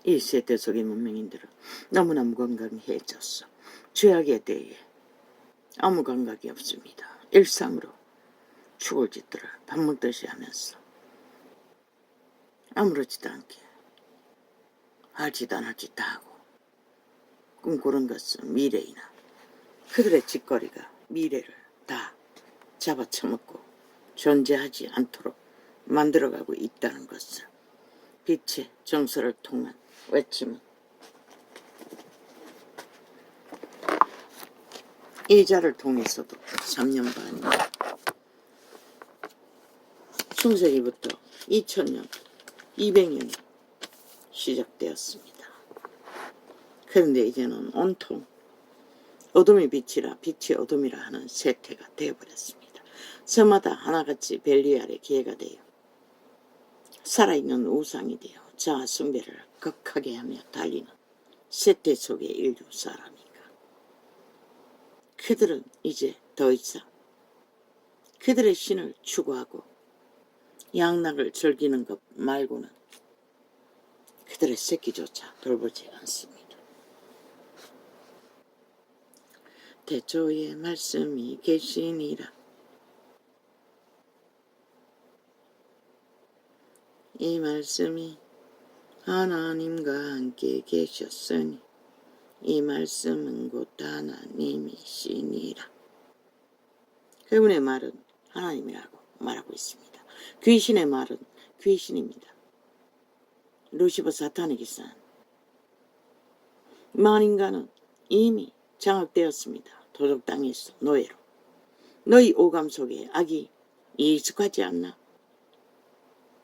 이 세대 속의 문명인들은 너무나 무감각해졌어. 죄악에 대해 아무 감각이 없습니다. 일상으로 죽을 짓들을 밥 먹듯이 하면서 아무렇지도 않게 알지도 않을 짓 다 하고 꿈꾸는 것은 미래이나 그들의 짓거리가 미래를 다 잡아쳐먹고 존재하지 않도록 만들어가고 있다는 것을 빛의 정서를 통한 외침은 이 자를 통해서도 3년 반 중세기부터 2000년 200년이 시작되었습니다. 그런데 이제는 온통 어둠이 빛이라 빛이 어둠이라 하는 세태가 되어버렸습니다. 저마다 하나같이 벨리 아래 기회가 되어 살아있는 우상이 되어 자아 숭배를 극하게 하며 달리는 세태 속의 인류 사람인가. 그들은 이제 더 이상 그들의 신을 추구하고 양락을 즐기는 것 말고는 그들의 새끼조차 돌보지 않습니다. 태초에 말씀이 계시니라. 이 말씀이 하나님과 함께 계셨으니 이 말씀은 곧 하나님이시니라. 그분의 말은 하나님이라고 말하고 있습니다. 귀신의 말은 귀신입니다. 루시퍼 사탄의 기사는 만인간은 이미 장악되었습니다. 도적당에서 노예로. 너희 오감 속에 악이 익숙하지 않나?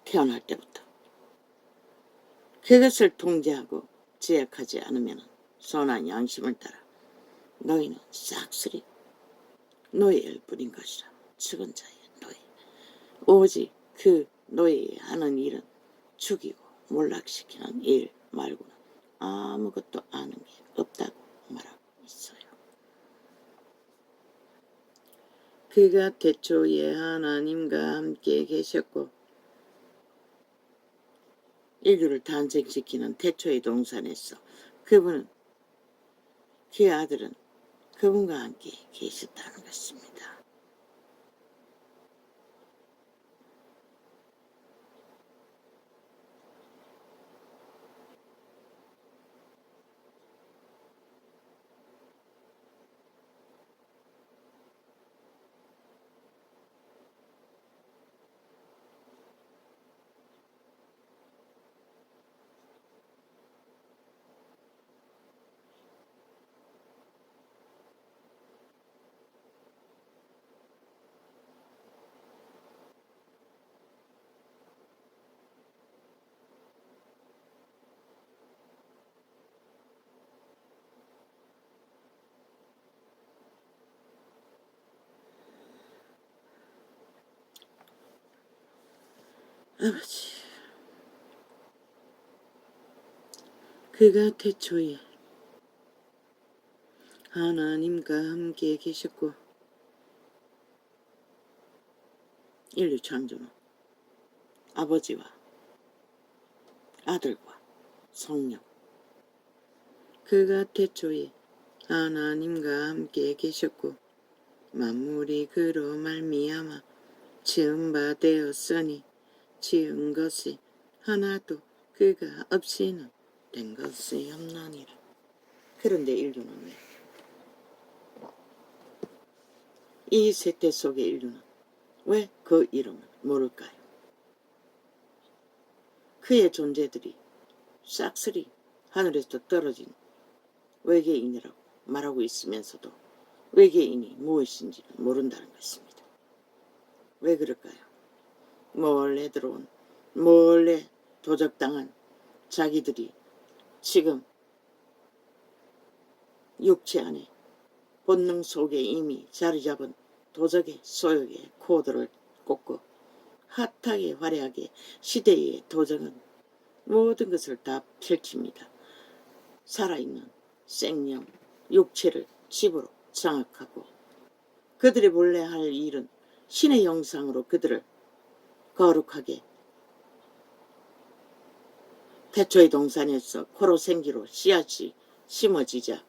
태어날 때부터. 그것을 통제하고 제약하지 않으면 선한 양심을 따라 너희는 싹쓸이 노예일 뿐인 것이라. 죽은 자의 노예. 오직 그 노예의 하는 일은 죽이고 몰락시키는 일 말고는 아무것도 아는 게 없다고 말하고 있어요. 그가 태초에 하나님과 함께 계셨고 인류를 탄생시키는 태초의 동산에서 그분은 그 아들은 그분과 함께 계셨다는 것입니다. 아버지, 그가 태초에 하나님과 함께 계셨고 인류 창조는 아버지와 아들과 성령 그가 태초에 하나님과 함께 계셨고 만물이 그로 말미암아 지은 바 되었으니 지은 것이 하나도 그가 없이는 된 것이 없나니라. 그런데 인류는 왜? 이 세태 속의 인류는 왜 그 이름을 모를까요? 그의 존재들이 싹쓸이 하늘에서 떨어진 외계인이라고 말하고 있으면서도 외계인이 무엇인지는 모른다는 것입니다. 왜 그럴까요? 몰래 들어온, 몰래 도적당한 자기들이 지금 육체 안에 본능 속에 이미 자리 잡은 도적의 소욕의 코드를 꽂고 핫하게 화려하게 시대의 도적은 모든 것을 다 펼칩니다. 살아있는 생명, 육체를 집으로 장악하고 그들이 본래 할 일은 신의 형상으로 그들을 거룩하게 태초의 동산에서 코로 생기로 씨앗이 심어지자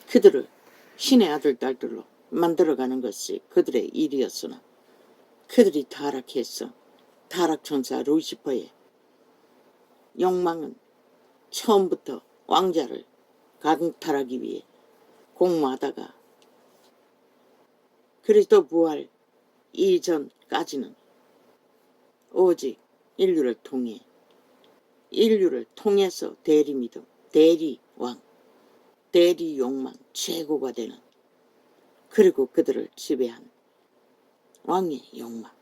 그들을 신의 아들 딸들로 만들어가는 것이 그들의 일이었으나 그들이 타락했어. 타락천사 루시퍼의 욕망은 처음부터 왕자를 강탈하기 위해 공모하다가 그리스도 부활 이전까지는 오직 인류를 통해서 대리믿음, 대리왕, 대리욕망 최고가 되는, 그리고 그들을 지배한 왕의 욕망.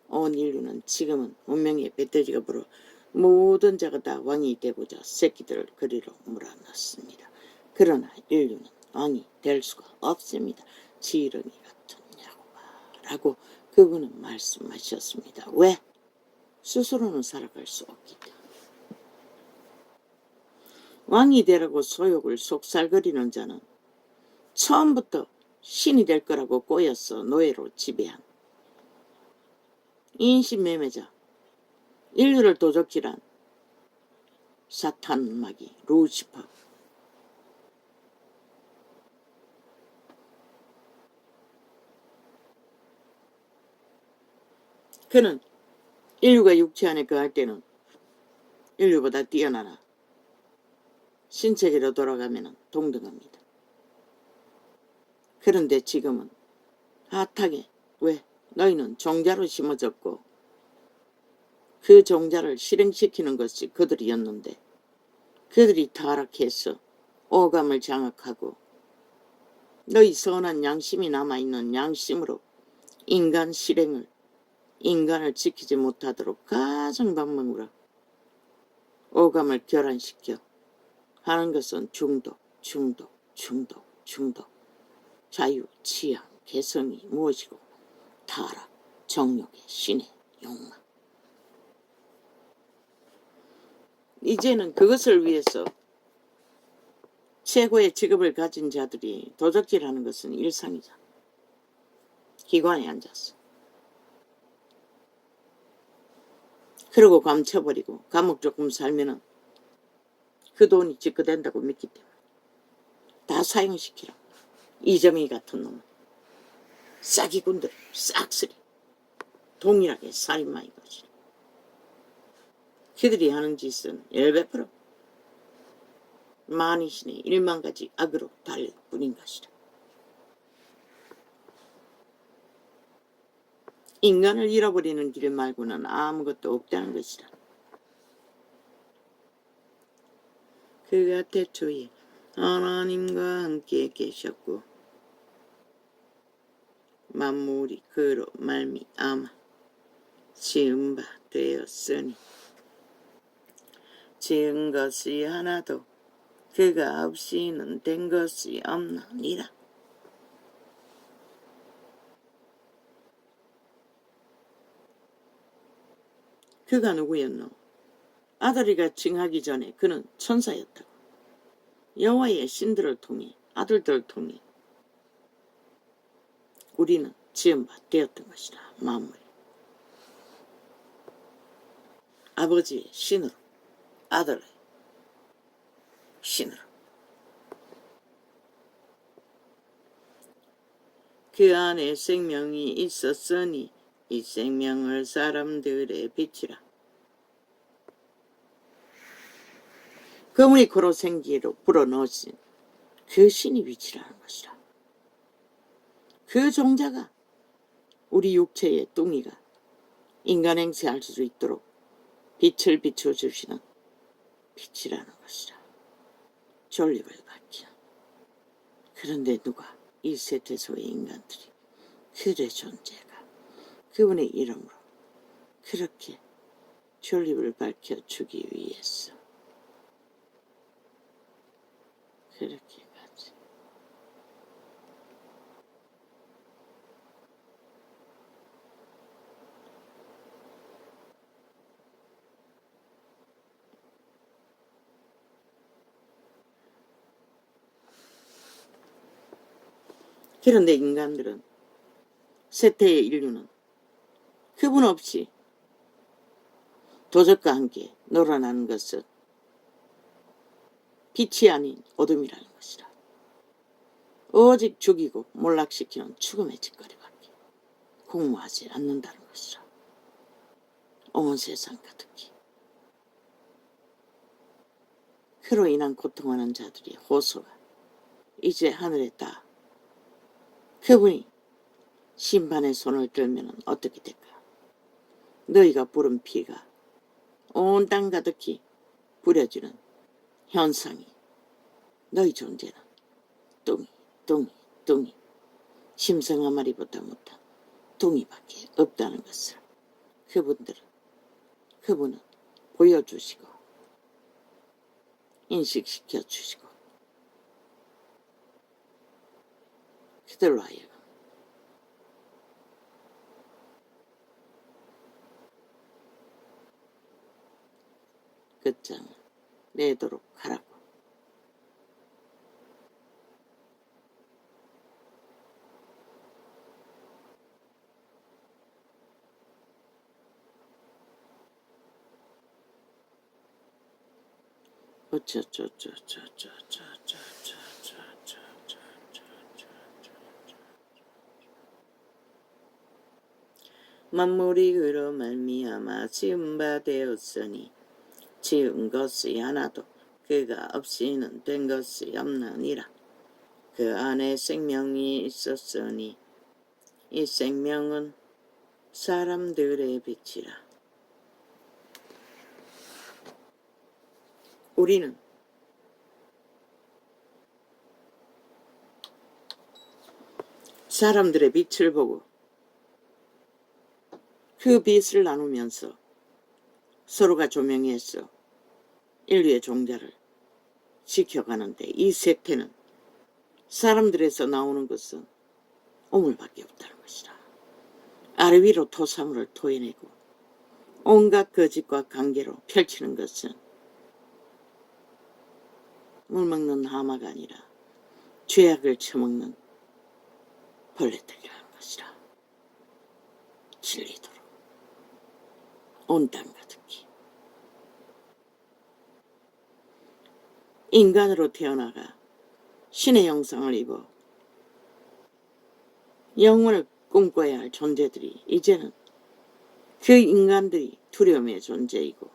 온 인류는 지금은 운명의 배터지가 불어 모든 자가 다 왕이 되고자 새끼들을 그리로 몰아넣습니다. 그러나 인류는 왕이 될 수가 없습니다. 지렁이 같은 야곱아라고 그분은 말씀하셨습니다. 왜? 스스로는 살아갈 수 없기 때문에. 왕이 되라고 소욕을 속살거리는 자는 처음부터 신이 될 거라고 꼬여서 노예로 지배한 인신매매자, 인류를 도적질한 사탄 마귀 루시퍼. 그는 인류가 육체 안에 거할 때는 인류보다 뛰어나나 신체계로 돌아가면 동등합니다. 그런데 지금은 핫하게, 왜? 너희는 종자로 심어졌고 그 종자를 실행시키는 것이 그들이었는데 그들이 타락해서 오감을 장악하고 너희 선한 양심이 남아있는 양심으로 인간 실행을, 인간을 지키지 못하도록 가정방망으로 오감을 결란시켜 하는 것은 중독, 자유, 취향, 개성이 무엇이고 타락, 정욕의 신의 욕망. 이제는 그것을 위해서 최고의 직업을 가진 자들이 도적질하는 것은 일상이잖아. 기관에 앉았어. 그러고 감춰버리고 감옥 조금 살면은 그 돈이 집거된다고 믿기 때문에 다 사형시키라. 이정희 같은 놈은 싸기꾼들 싹쓸이 동일하게 살인마인 거지. 그들이 하는 짓은 100% 만이신의 1만 가지 악으로 달릴 뿐인 것이다. 인간을 잃어버리는 길 말고는 아무것도 없다는 것이다. 그가 태초에 하나님과 함께 계셨고 만물이 그로 말미암아 지은 바 되었으니 지은 것이 하나도 그가 없이는 된 것이 없느니라. 그가 누구였노? 아들이가 징하기 전에 그는 천사였다고. 여호와의 신들을 통해, 아들들을 통해 우리는 지은 바 되었던 것이다. 만물이 아버지의 신으로, 아들의 신으로. 그 안에 생명이 있었으니 이 생명을 사람들의 빛이라. 그분이 코로 생기로 불어넣으신 그 신이 빛이라는 것이라. 그 종자가 우리 육체의 뚱이가 인간 행세할 수 있도록 빛을 비춰주시는 빛이라는 것이라. 존립을 밝혀. 그런데 누가 이 세태소의 인간들이 그의 존재가 그분의 이름으로 그렇게 존립을 밝혀주기 위해서 그렇게 가지. 그런데 인간들은, 세태의 인류는 그분 없이 도적과 함께 놀아나는 것은 빛이 아닌 어둠이라는 것이라. 오직 죽이고 몰락시키는 죽음의 짓거리밖에 공모하지 않는다는 것이라. 온 세상 가득히 그로 인한 고통하는 자들의 호소가 이제 하늘에 닿아 그분이 심판의 손을 들면 어떻게 될까? 너희가 부른 피가 온 땅 가득히 뿌려지는 현상이 너희 존재는 뚱이 심성 한 마리보다 못한 뚱이밖에 없다는 것을 그분은 보여주시고 인식시켜 주시고 그들로 하여금 끝장을 내도록 하라고. 만물이 그로 말미암아 지은 바 되었으니 지은 것이 하나도 그가 없이는 된 것이 없느니라. 그 안에 생명이 있었으니 이 생명은 사람들의 빛이라. 우리는 사람들의 빛을 보고 그 빛을 나누면서 서로가 조명해서 인류의 종자를 지켜가는데 이 세태는 사람들에서 나오는 것은 오물밖에 없다는 것이라. 아래 위로 토사물을 토해내고 온갖 거짓과 관계로 펼치는 것은 물먹는 하마가 아니라 죄악을 처먹는 벌레들이라는 것이라. 진리도록 온 땅 가득히 인간으로 태어나가 신의 형상을 입어 영원을 꿈꿔야 할 존재들이 이제는 그 인간들이 두려움의 존재이고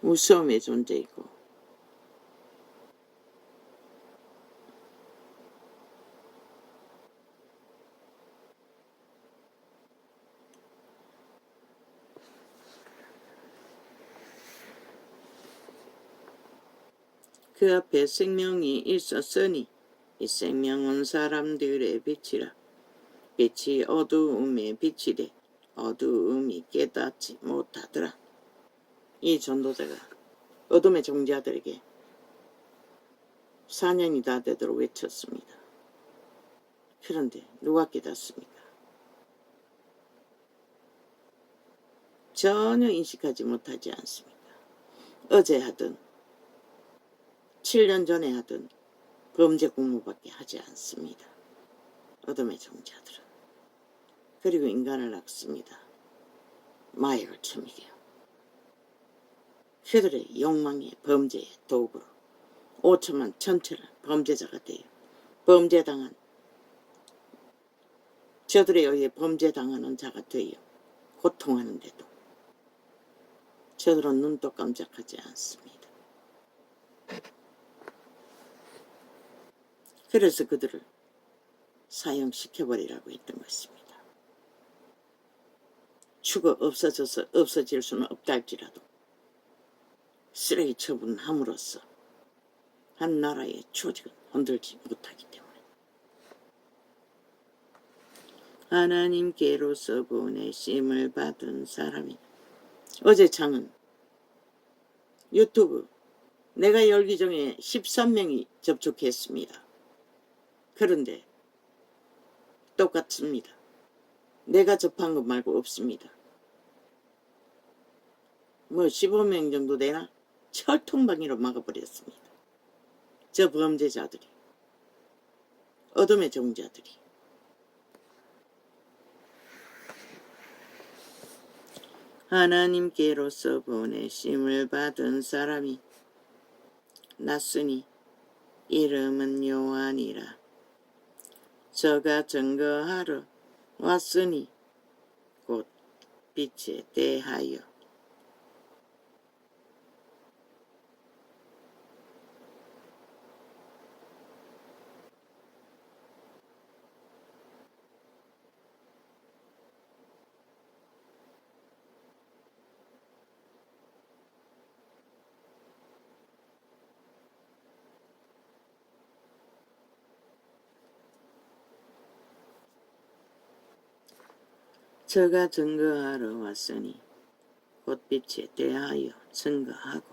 무서움의 존재이고 그 앞에 생명이 있었으니 이 생명은 사람들의 빛이라. 빛이 어두움에 빛이되 어두움이 깨닫지 못하더라. 이 전도자가 어둠의 종자들에게 4년이 다 되도록 외쳤습니다. 그런데 누가 깨닫습니까? 전혀 인식하지 못하지 않습니까? 어제 하든 7년 전에 하든 범죄 공모밖에 하지 않습니다. 어둠의 종자들은. 그리고 인간을 낳습니다. 마약을 처먹여요. 그들의 욕망의 범죄의 도구로 5천만 전체를 범죄자가 되어 범죄당한 저들에 의해 범죄당하는 자가 되어 고통하는데도 저들은 눈도 깜짝하지 않습니다. 그래서 그들을 사형시켜버리라고 했던 것입니다. 죽어 없어져서 없어질 수는 없다 할지라도 쓰레기 처분함으로써 한 나라의 조직은 흔들지 못하기 때문에 하나님께로서 보내심을 받은 사람이 어제 장은 유튜브 내가 열기 전에 13명이 접촉했습니다. 그런데 똑같습니다. 내가 접한 것 말고 없습니다. 뭐 15명 정도 되나? 철통방위로 막아버렸습니다. 저 범죄자들이, 어둠의 종자들이. 하나님께로서 보내심을 받은 사람이 났으니 이름은 요한이라. 저가 증거하러 왔으니 곧 빛에 대하여 저가 증거하러 왔으니 곧 빛에 대하여 증거하고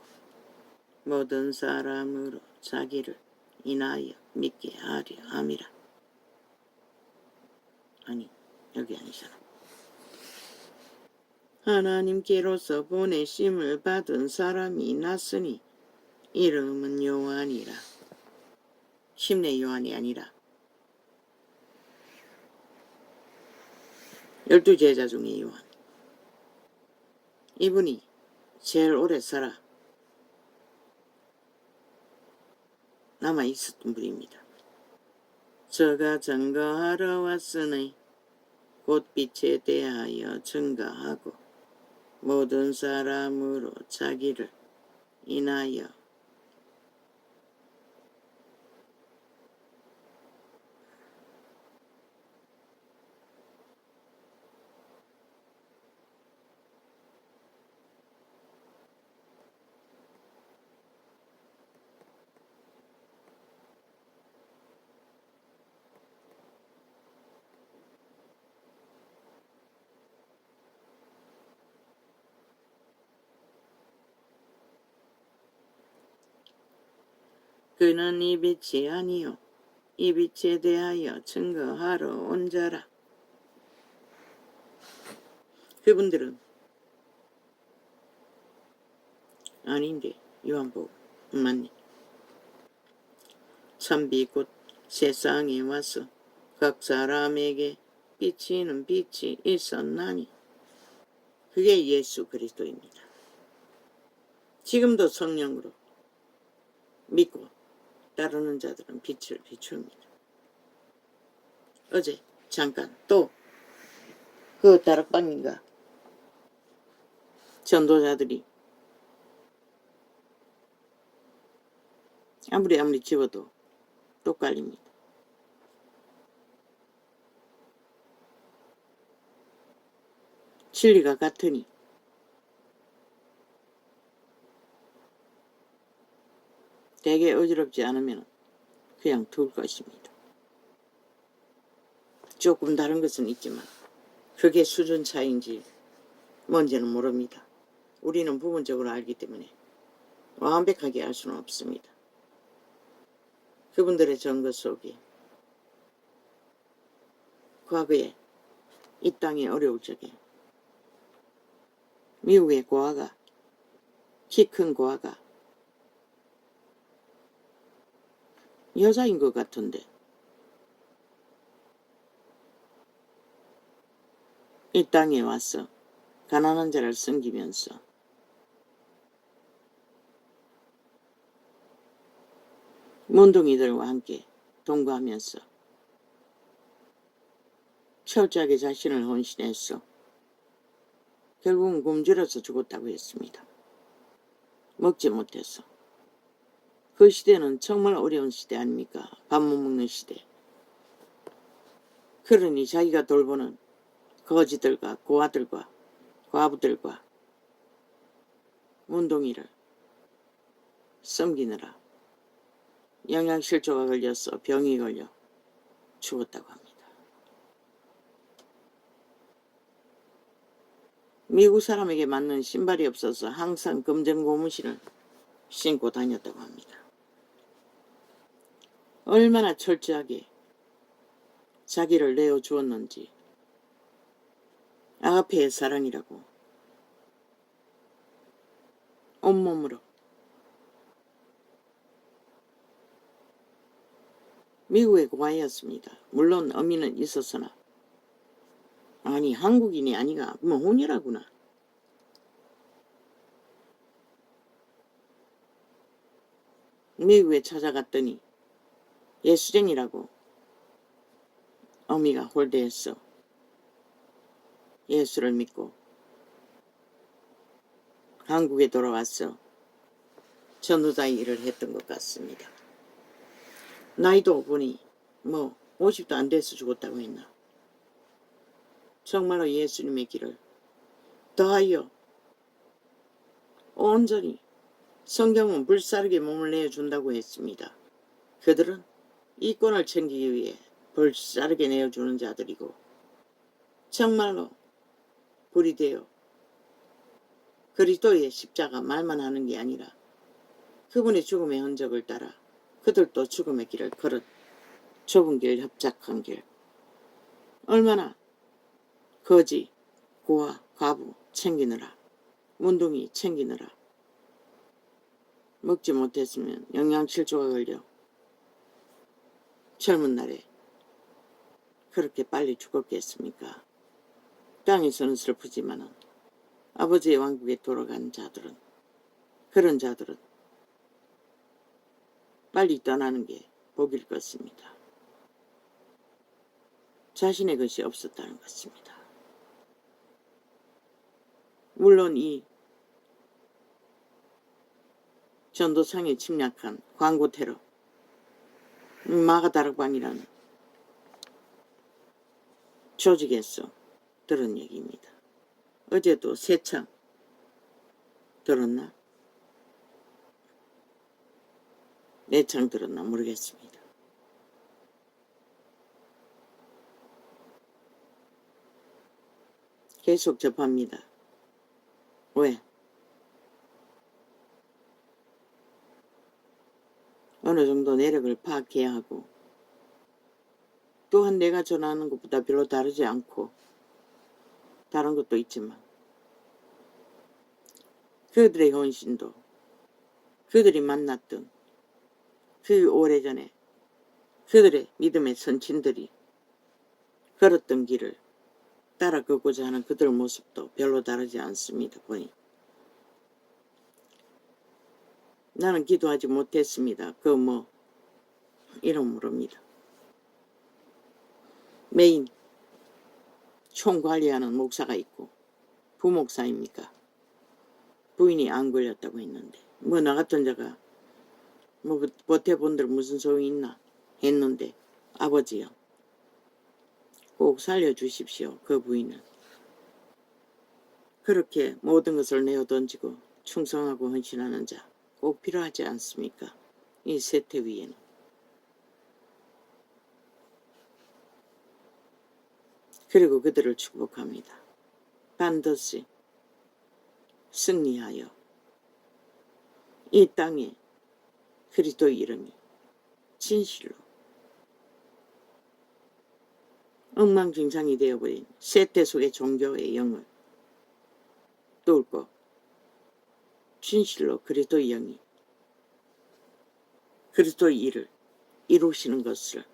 모든 사람으로 자기를 인하여 믿게 하려 함이라. 아니, 여기 아니잖아. 하나님께로서 보내심을 받은 사람이 났으니 이름은 요한이라. 심내 요한이 아니라 12제자 중에 요한. 이분이 제일 오래 살아 남아 있었던 분입니다. 저가 증거하러 왔으니 곧 빛에 대하여 증거하고 모든 사람으로 자기를 인하여 그는 이 빛이 아니요 이 빛에 대하여 증거하러 온 자라. 그분들은 아닌데 요한복음 맞네. 참비 곧 세상에 와서 각 사람에게 비치는 빛이 있었나니 그게 예수 그리스도입니다. 지금도 성령으로 믿고 따르는 자들은 빛을 비춥니다. 어제 잠깐 또 그 다락방인가 전도자들이 아무리 집어도 또 깔립니다. 진리가 같으니 되게 어지럽지 않으면 그냥 둘 것입니다. 조금 다른 것은 있지만 그게 수준 차이인지 뭔지는 모릅니다. 우리는 부분적으로 알기 때문에 완벽하게 알 수는 없습니다. 그분들의 증거 속에 과거에 이 땅이 어려울 적에 미국의 고아가 키 큰 고아가 여자인 것 같은데 이 땅에 와서 가난한 자를 섬기면서 문둥이들과 함께 동거하면서 철저하게 자신을 헌신해서 결국은 굶주려서 죽었다고 했습니다. 먹지 못해서. 그 시대는 정말 어려운 시대 아닙니까? 밥 못 먹는 시대. 그러니 자기가 돌보는 거지들과 고아들과 과부들과 문둥이를 섬기느라 영양실조가 걸려서 병이 걸려 죽었다고 합니다. 미국 사람에게 맞는 신발이 없어서 항상 검정 고무신을 신고 다녔다고 합니다. 얼마나 철저하게 자기를 내어주었는지. 아가페의 사랑이라고 온몸으로 미국의 고아였습니다. 물론 어미는 있었으나 아니 한국인이 아니가 뭐 혼혈하구나. 미국에 찾아갔더니 예수쟁이라고 어미가 홀대했어. 예수를 믿고 한국에 돌아왔어. 전도자 일을 했던 것 같습니다. 나이도 보니 50도 안 돼서 죽었다고 했나. 정말로 예수님의 길을 더하여 온전히 성경은 불사르게 몸을 내어준다고 했습니다. 그들은 이권을 챙기기 위해 불사르게 내어주는 자들이고 정말로 불이 되어 그리스도의 십자가 말만 하는 게 아니라 그분의 죽음의 흔적을 따라 그들도 죽음의 길을 걸은 좁은 길, 협착한 길. 얼마나 거지, 고아, 과부 챙기느라, 문둥이 챙기느라 먹지 못했으면 영양실조가 걸려 젊은 날에 그렇게 빨리 죽었겠습니까? 땅에서는 슬프지만은 아버지의 왕국에 돌아간 자들은, 그런 자들은 빨리 떠나는 게 복일 것입니다. 자신의 것이 없었다는 것입니다. 물론 이 전도상에 침략한 광고 테러, 마가다락방이라는 조직에서 들은 얘기입니다. 어제도 세창 들었나? 내창 들었나 모르겠습니다. 계속 접합니다. 왜? 어느 정도 내력을 파악해야 하고 또한 내가 전하는 것보다 별로 다르지 않고 다른 것도 있지만 그들의 헌신도 그들이 만났던 그 오래전에 그들의 믿음의 선친들이 걸었던 길을 따라 걷고자 하는 그들 모습도 별로 다르지 않습니다. 보니 나는 기도하지 못했습니다. 이름 모릅니다. 메인 총관리하는 목사가 있고 부목사입니까? 부인이 안 걸렸다고 했는데 나 같은 자가 보태본들 무슨 소용이 있나 했는데 아버지요 꼭 살려주십시오. 그 부인은 그렇게 모든 것을 내어던지고 충성하고 헌신하는 자 꼭 필요하지 않습니까? 이 세태 위에는. 그리고 그들을 축복합니다. 반드시 승리하여 이 땅에 그리스도의 이름이 진실로 엉망진창이 되어버린 세태 속의 종교의 영을 뚫고 진실로 그리스도의 영이 그리스도의 일을 이루시는 것을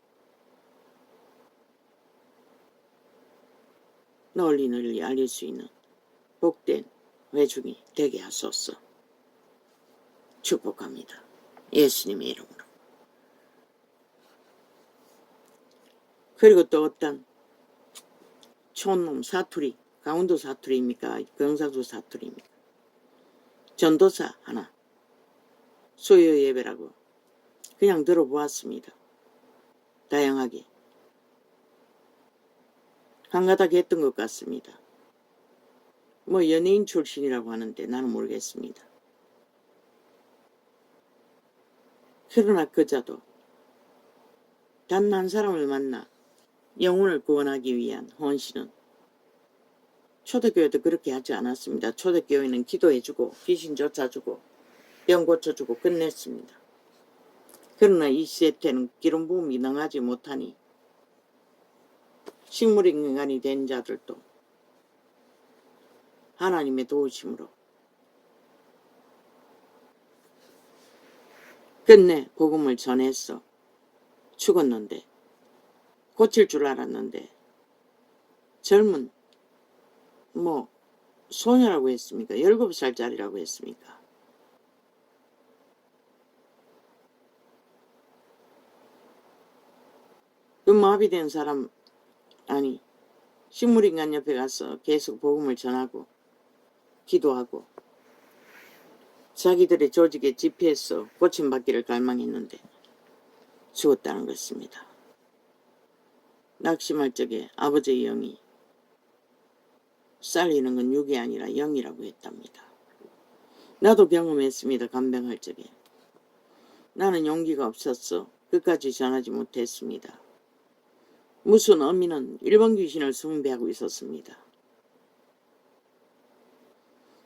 널리 널리 알릴 수 있는 복된 회중이 되게 하소서. 축복합니다. 예수님의 이름으로. 그리고 또 어떤 촌놈 사투리, 강원도 사투리입니까? 경상도 사투리입니까? 전도사 하나 수요 예배라고 그냥 들어보았습니다. 다양하게 한가닥 했던 것 같습니다. 연예인 출신이라고 하는데 나는 모르겠습니다. 그러나 그자도 단 한 사람을 만나 영혼을 구원하기 위한 헌신은 초대교회도 그렇게 하지 않았습니다. 초대교회는 기도해주고 귀신 쫓아주고 병 고쳐주고 끝냈습니다. 그러나 이 세태는 기름 부음이 능하지 못하니 식물인간이 된 자들도 하나님의 도우심으로 끝내 복음을 전했어. 죽었는데 고칠 줄 알았는데 젊은 소녀라고 했습니까? 17살짜리라고 했습니까? 그 마비된 사람, 아니 식물인간 옆에 가서 계속 복음을 전하고 기도하고 자기들의 조직에 집회에서 고침받기를 갈망했는데 죽었다는 것입니다. 낙심할 적에 아버지의 영이 살리는 건 육이 아니라 영이라고 했답니다. 나도 경험했습니다. 간병할 적에. 나는 용기가 없었어. 끝까지 전하지 못했습니다. 무슨 어미는 일본 귀신을 숭배하고 있었습니다.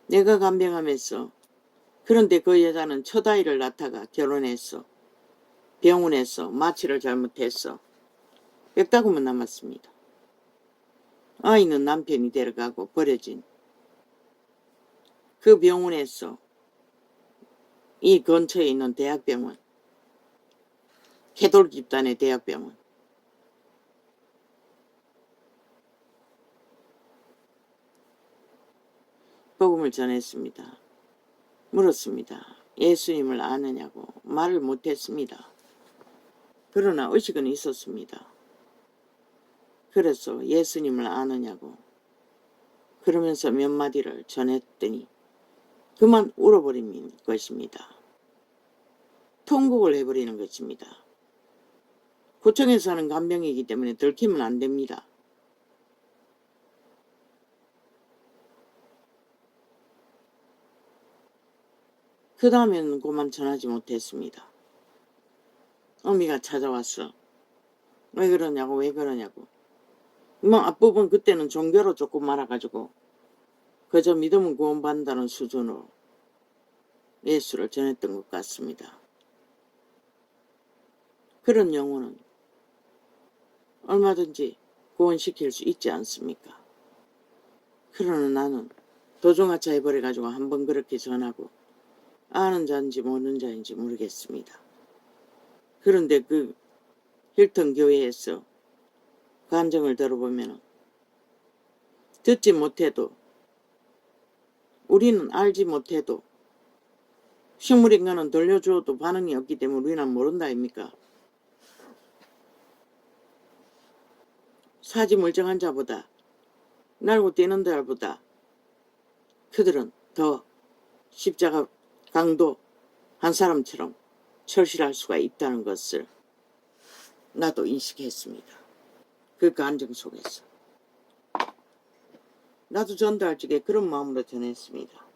내가 간병하면서 그런데 그 여자는 첫 아이를 낳다가 결혼했어. 병원에서 마취를 잘못했어. 뼈다구만 남았습니다. 아이는 남편이 데려가고 버려진 그 병원에서 이 근처에 있는 대학병원, 해돌 집단의 대학병원, 복음을 전했습니다. 물었습니다. 예수님을 아느냐고 말을 못했습니다. 그러나 의식은 있었습니다. 그래서 예수님을 아느냐고 그러면서 몇 마디를 전했더니 그만 울어버리는 것입니다. 통곡을 해버리는 것입니다. 구청에서 하는 간병이기 때문에 들키면 안 됩니다. 그 다음에는 그만 전하지 못했습니다. 어미가 찾아왔어. 왜 그러냐고. 뭐 앞부분 그때는 종교로 조금 말아가지고 그저 믿으면 구원받는다는 수준으로 예수를 전했던 것 같습니다. 그런 영혼은 얼마든지 구원시킬 수 있지 않습니까? 그러나 나는 도중하차 해버려가지고 한번 그렇게 전하고 아는 자인지 모르는 자인지 모르겠습니다. 그런데 그 힐튼 교회에서 간증을 들어보면 듣지 못해도 우리는 알지 못해도 식물인간은 들려주어도 반응이 없기 때문에 우리는 모른다 아닙니까? 사지 멀쩡한 자보다 날고 뛰는 자보다 그들은 더 십자가 강도 한 사람처럼 철실할 수가 있다는 것을 나도 인식했습니다. 그 간증 속에서. 나도 전도할 적에 그런 마음으로 전했습니다.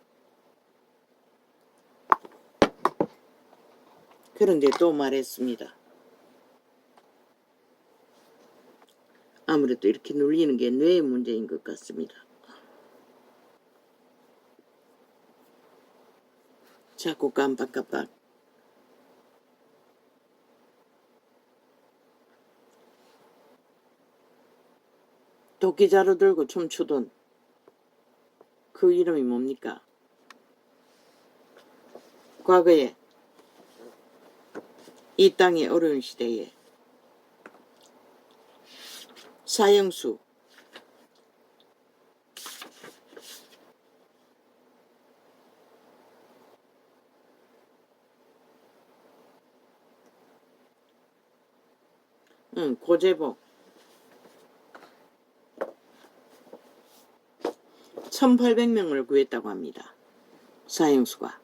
그런데 또 말했습니다. 아무래도 이렇게 눌리는 게 뇌의 문제인 것 같습니다. 자꾸 깜빡깜빡. 도끼자루 들고 춤추던 그 이름이 뭡니까? 과거에 이 땅의 어려운 시대에 사형수 고재복 1800명을 구했다고 합니다. 사형수가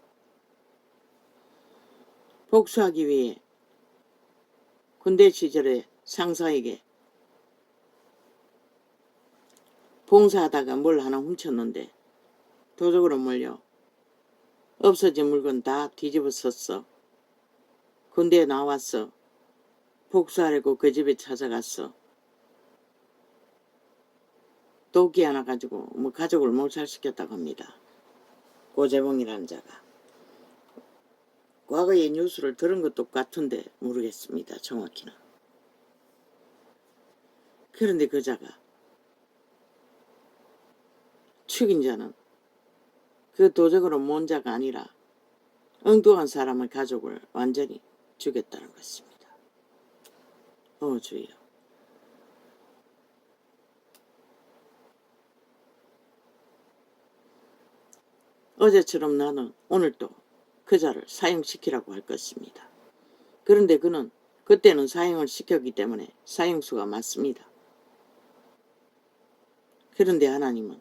복수하기 위해 군대 시절에 상사에게 봉사하다가 뭘 하나 훔쳤는데 도적으로 몰려 없어진 물건 다 뒤집어 썼어. 군대에 나왔어. 복수하려고 그 집에 찾아갔어. 도끼 하나 가지고 뭐 가족을 몰살시켰다고 합니다. 고재봉이라는 자가. 과거의 뉴스를 들은 것도 같은데 모르겠습니다. 정확히는. 그런데 그 자가 죽인 자는 그 도적으로 모은 자가 아니라 엉뚱한 사람의 가족을 완전히 죽였다는 것입니다. 주여. 어제처럼 나는 오늘도 그 자를 사형시키라고 할 것입니다. 그런데 그는 그때는 사형을 시켰기 때문에 사형수가 맞습니다. 그런데 하나님은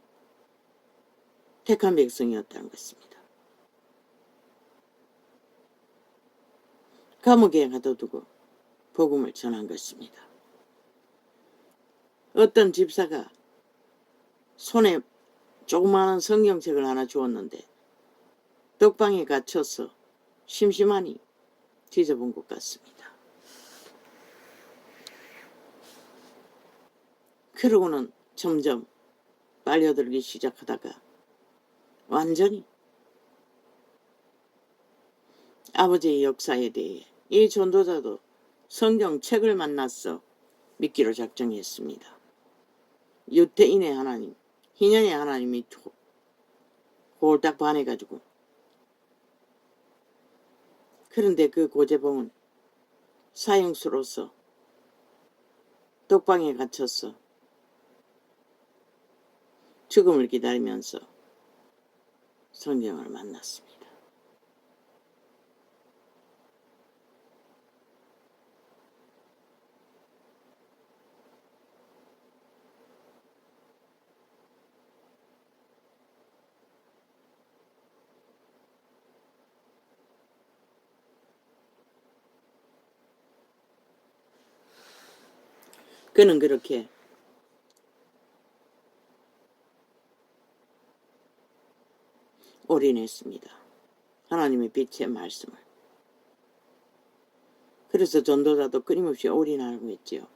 택한 백성이었다는 것입니다. 감옥에 가둬두고 복음을 전한 것입니다. 어떤 집사가 손에 조그마한 성경책을 하나 주었는데 떡방에 갇혀서 심심하니 뒤져본 것 같습니다. 그러고는 점점 빨려들기 시작하다가 완전히 아버지의 역사에 대해 이 전도자도 성경책을 만나서 믿기로 작정했습니다. 유태인의 하나님, 희년의 하나님이 홀딱 반해가지고. 그런데 그 고재봉은 사형수로서 떡방에 갇혀서 죽음을 기다리면서 성경을 만났습니다. 그는 그렇게 올인했습니다. 하나님의 빛의 말씀을. 그래서 전도자도 끊임없이 올인하고 있지요.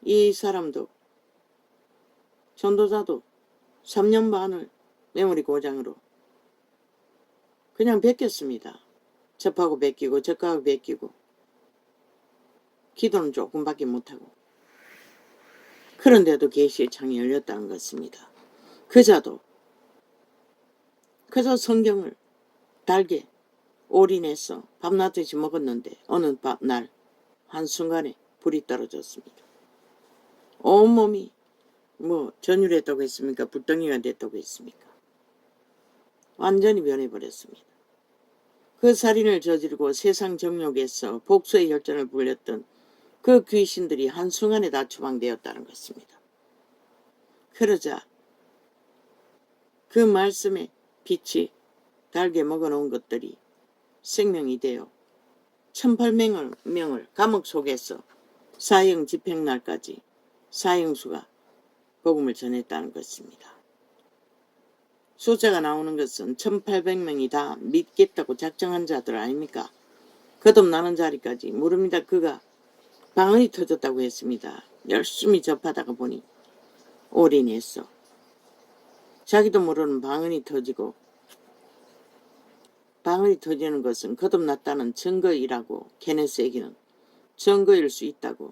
이 사람도 전도자도 3년 반을 메모리 고장으로 그냥 베꼈습니다. 접하고 베끼고 접하고 베끼고 기도는 조금밖에 못하고. 그런데도 계시의 창이 열렸다는 것입니다. 그저 성경을 달게 올인해서 밤낮없이 먹었는데 어느 날 한순간에 불이 떨어졌습니다. 온몸이 전율했다고 했습니까? 불덩이가 됐다고 했습니까? 완전히 변해버렸습니다. 그 살인을 저지르고 세상 정욕에서 복수의 혈전을 불렸던 그 귀신들이 한순간에 다 추방되었다는 것입니다. 그러자 그 말씀에 빛이 달게 먹어놓은 것들이 생명이 되어 1800명을 감옥 속에서 사형 집행날까지 사형수가 복음을 전했다는 것입니다. 숫자가 나오는 것은 1800명이 다 믿겠다고 작정한 자들 아닙니까? 거듭나는 자리까지 모릅니다. 그가 방언이 터졌다고 했습니다. 열심히 접하다가 보니 올인했어. 자기도 모르는 방언이 터지고, 방언이 터지는 것은 거듭났다는 증거이라고 케네스에게는 증거일 수 있다고